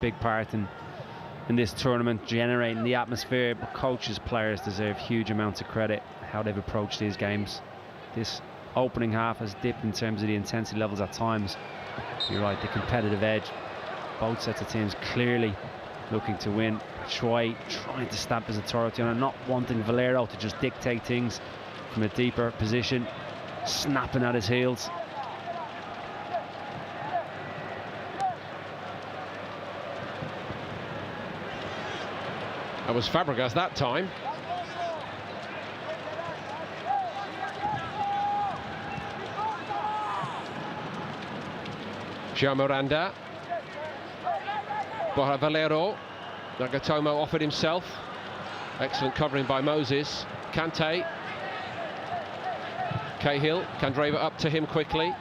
big part in this tournament, generating the atmosphere. But coaches, players deserve huge amounts of credit how they've approached these games. This opening half has dipped in terms of the intensity levels at times. You're right, the competitive edge. Both sets of teams clearly looking to win. Batshuayi trying to stamp his authority on it, not wanting Valero to just dictate things from a deeper position, snapping at his heels. That was Fabregas that time. João Miranda. Borja Valero. Nagatomo offered himself. Excellent covering by Moses. Kante. Cahill. Candreva up to him quickly.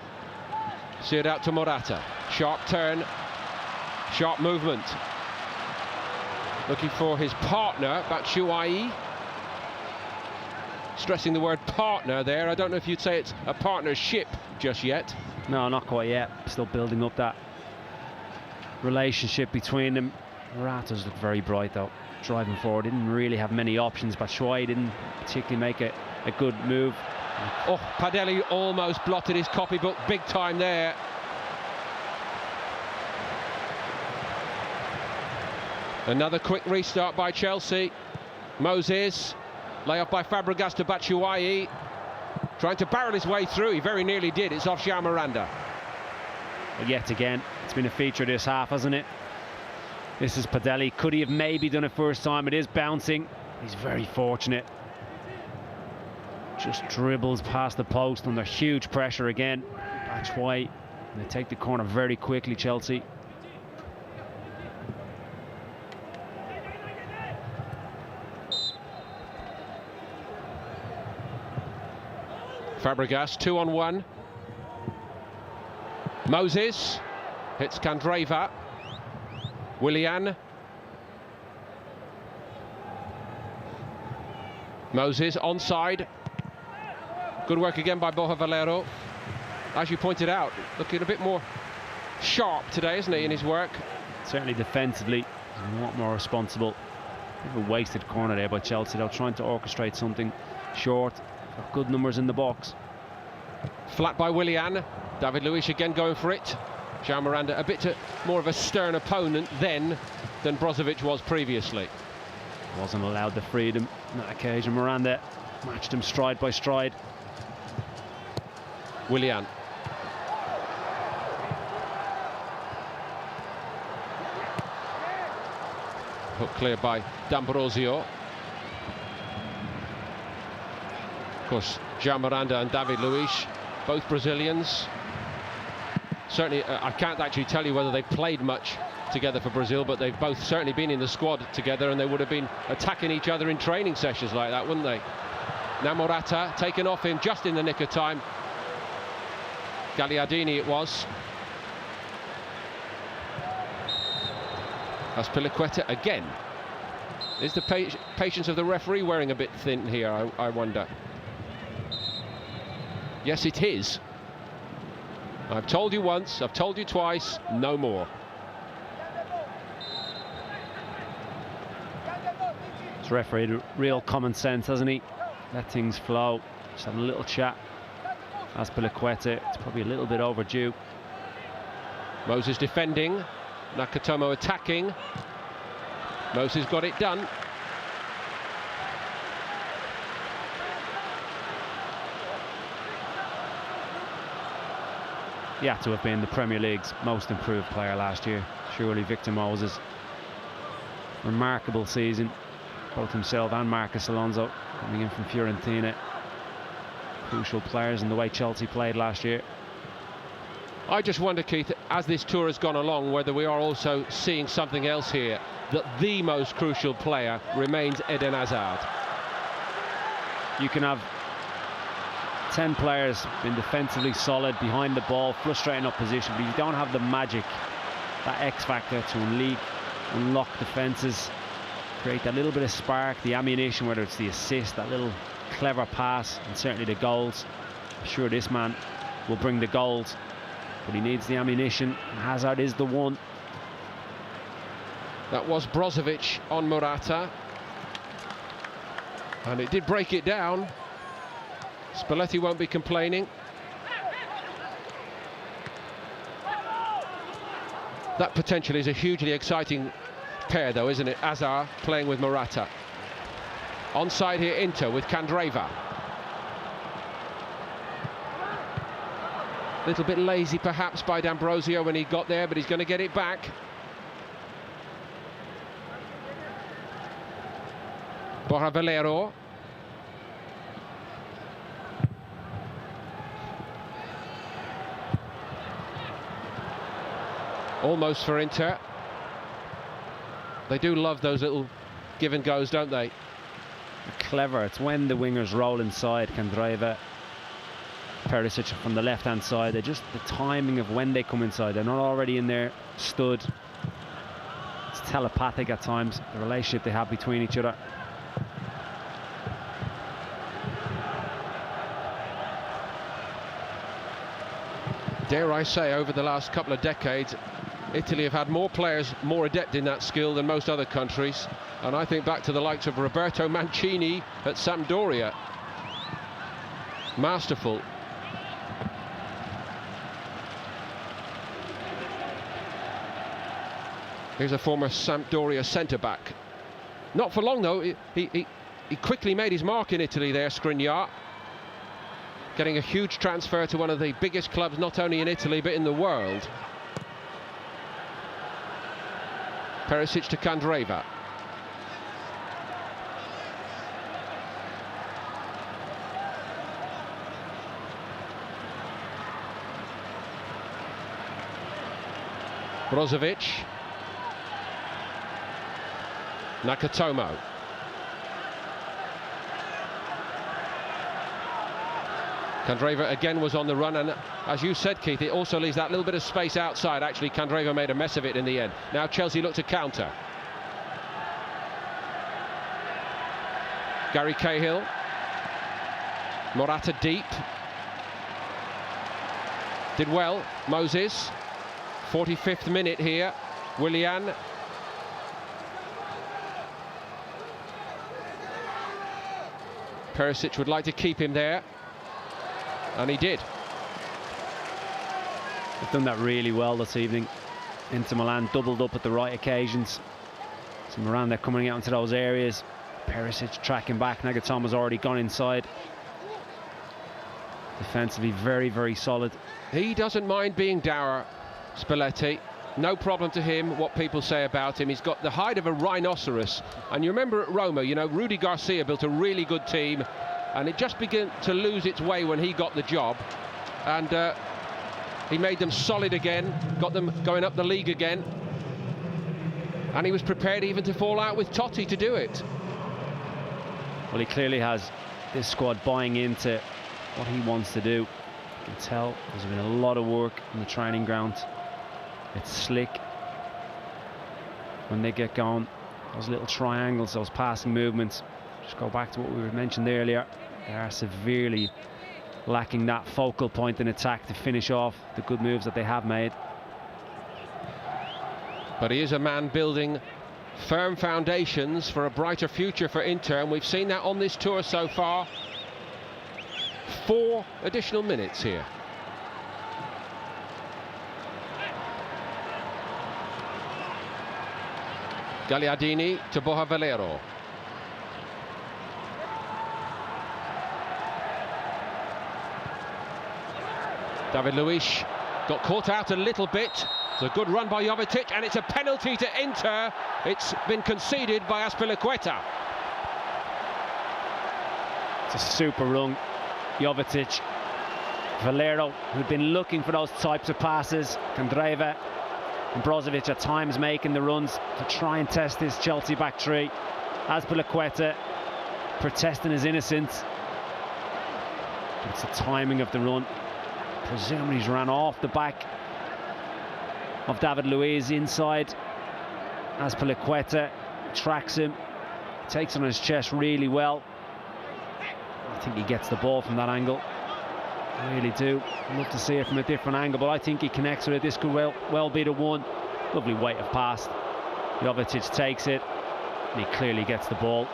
Steered out to Morata. Sharp turn. Sharp movement. Looking for his partner, Batshuayi. Stressing the word partner there. I don't know if you'd say it's a partnership just yet. No, not quite yet. Still building up that relationship between them. Morata's looked very bright though, driving forward. Didn't really have many options. Batshuayi didn't particularly make a good move. Oh, Padelli almost blotted his copybook big time there. Another quick restart by Chelsea. Moses, lay-off by Fabregas to Batshuayi. Trying to barrel his way through, he very nearly did. It's off João Miranda. But yet again, it's been a feature this half, hasn't it? This is Padelli. Could he have maybe done it first time? It is bouncing. He's very fortunate. Just dribbles past the post under huge pressure again. Batshuayi. They take the corner very quickly, Chelsea. Fabregas, 2-on-1. Moses hits Candreva. Willian. Moses onside. Good work again by Borja Valero. As you pointed out, looking a bit more sharp today, isn't he, in his work? Certainly defensively, he's a lot more responsible. A wasted corner there by Chelsea. They're trying to orchestrate something short. Got good numbers in the box. Flat by Willian. David Luiz again going for it. João Miranda a bit more of a stern opponent then than Brozovic was previously. Wasn't allowed the freedom on that occasion. Miranda matched him stride by stride. Willian. Hook clear by D'Ambrosio. Of course, João Miranda and David Luiz, both Brazilians. Certainly, I can't actually tell you whether they've played much together for Brazil, but they've both certainly been in the squad together, and they would have been attacking each other in training sessions like that, wouldn't they? Now Morata taken off him just in the nick of time. Gagliardini it was. Azpilicueta again. Is the patience of the referee wearing a bit thin here, I wonder? Yes, it is. I've told you once, I've told you twice, no more. This referee had real common sense, hasn't he? Let things flow. Just having a little chat. Azpilicueta, it's probably a little bit overdue. Moses defending. Nakatomo attacking. Moses got it done. He had to have been the Premier League's most improved player last year. Surely Victor Moses. Remarkable season. Both himself and Marcos Alonso coming in from Fiorentina. Crucial players in the way Chelsea played last year. I just wonder, Keith, as this tour has gone along, whether we are also seeing something else here, that the most crucial player remains Eden Hazard. You can have 10 players been defensively solid behind the ball, frustrating opposition, but you don't have the magic, that X factor to unlock defences, create that little bit of spark, the ammunition, whether it's the assist, that little clever pass, and certainly the goals. I'm sure this man will bring the goals, but he needs the ammunition, and Hazard is the one. That was Brozovic on Morata. And it did break it down. Spalletti won't be complaining. That potentially is a hugely exciting pair, though, isn't it? Azar playing with Morata. Onside here, Inter with Candreva. A little bit lazy, perhaps, by D'Ambrosio when he got there, but he's going to get it back. Borja Valero. Almost for Inter. They do love those little give and goes, don't they? Clever. It's when the wingers roll inside. Candreva, Perisic from the left hand side. They're just the timing of when they come inside. They're not already in there stood. It's telepathic at times, the relationship they have between each other. Dare I say, over the last couple of decades, Italy have had more players more adept in that skill than most other countries. And I think back to the likes of Roberto Mancini at Sampdoria. Masterful. Here's a former Sampdoria centre-back. Not for long, though. He quickly made his mark in Italy there, Skriniar. Getting a huge transfer to one of the biggest clubs, not only in Italy, but in the world. Perisic to Candreva. Brozovic. Nakatomo. Candreva again was on the run, and as you said, Keith, it also leaves that little bit of space outside. Actually, Candreva made a mess of it in the end. Now Chelsea look to counter. Gary Cahill. Morata deep. Did well. Moses. 45th minute here. Willian. Perisic would like to keep him there. And he did. They've done that really well this evening. Inter Milan doubled up at the right occasions. So Miranda coming out into those areas. Perisic tracking back. Nagatomo's already gone inside. Defensively very, very solid. He doesn't mind being dour, Spalletti. No problem to him what people say about him. He's got the hide of a rhinoceros. And you remember at Roma, you know, Rudy Garcia built a really good team. And it just began to lose its way when he got the job. And he made them solid again, got them going up the league again. And he was prepared even to fall out with Totti to do it. Well, he clearly has this squad buying into what he wants to do. You can tell there's been a lot of work in the training ground. It's slick when they get going. Those little triangles, those passing movements. Just go back to what we mentioned earlier. They are severely lacking that focal point in attack to finish off the good moves that they have made. But he is a man building firm foundations for a brighter future for Inter, and we've seen that on this tour so far. 4 additional minutes here. Gagliardini to Borja Valero. David Luiz got caught out a little bit. It's a good run by Jovetic, and it's a penalty to Inter. It's been conceded by Azpilicueta. It's a super run. Jovetic, Valero, who'd been looking for those types of passes. Candreva and Brozovic at times making the runs to try and test this Chelsea back three. Azpilicueta protesting his innocence. It's the timing of the run. Presumably he's ran off the back of David Luiz inside. Azpilicueta tracks him, takes it on his chest really well. I think he gets the ball from that angle. I really do. I'd love to see it from a different angle, but I think he connects with it. This could well be the one. Lovely weight of pass. Jovetic takes it, and he clearly gets the ball.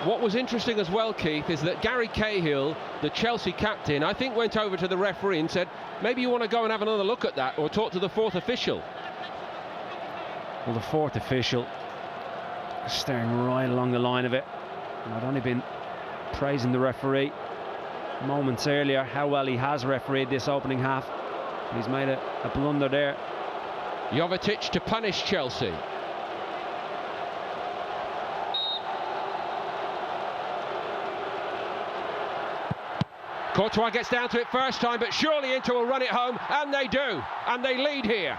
What was interesting as well, Keith, is that Gary Cahill, the Chelsea captain, I think went over to the referee and said, maybe you want to go and have another look at that, or talk to the fourth official. Well, the fourth official staring right along the line of it. And I'd only been praising the referee moments earlier, how well he has refereed this opening half. He's made a blunder there. Jovetic to punish Chelsea. Courtois gets down to it first time, but surely Inter will run it home, and they do, and they lead here.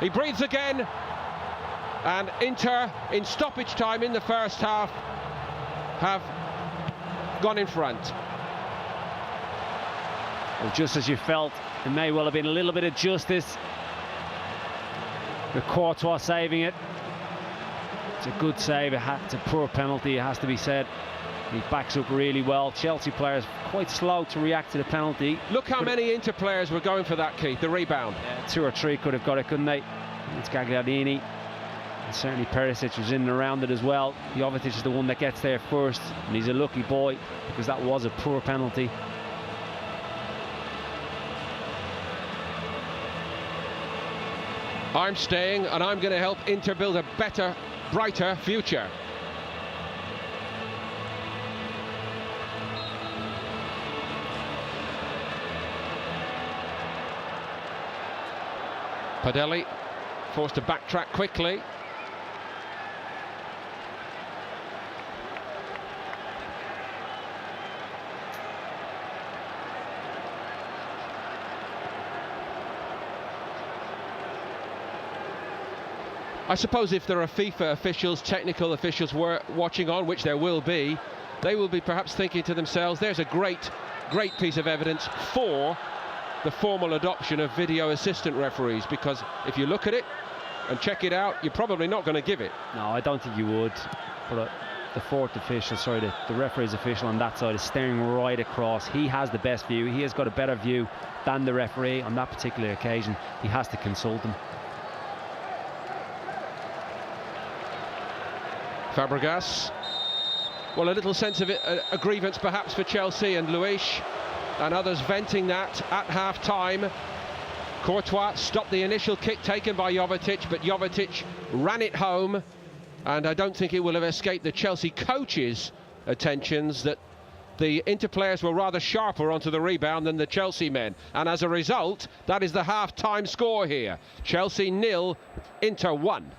He breathes again, and Inter, in stoppage time in the first half, have gone in front. Well, just as you felt, it may well have been a little bit of justice with Courtois saving it. It's a good save, it's a poor penalty, it has to be said. He backs up really well. Chelsea players quite slow to react to the penalty. Look how many Inter players were going for that, Keith, the rebound. Two or three could have got it, couldn't they? It's Gagliardini. And certainly Perisic was in and around it as well. Jovetic is the one that gets there first, and he's a lucky boy because that was a poor penalty. I'm staying, and I'm going to help Inter build a better, brighter future. Padelli forced to backtrack quickly. I suppose if there are FIFA officials, technical officials watching on, which there will be, they will be perhaps thinking to themselves, there's a great piece of evidence for the formal adoption of video assistant referees, because if you look at it and check it out, you're probably not going to give it. No, I don't think you would. But the fourth official, sorry, the referee's official on that side is staring right across. He has the best view. He has got a better view than the referee on that particular occasion. He has to consult him. Fabregas. Well, a little sense of a grievance perhaps for Chelsea, and Luis and others venting that at half-time. Courtois stopped the initial kick taken by Jovetic, but Jovetic ran it home, and I don't think it will have escaped the Chelsea coach's attentions that the Inter players were rather sharper onto the rebound than the Chelsea men, and as a result, that is the half-time score here. Chelsea 0, Inter 1.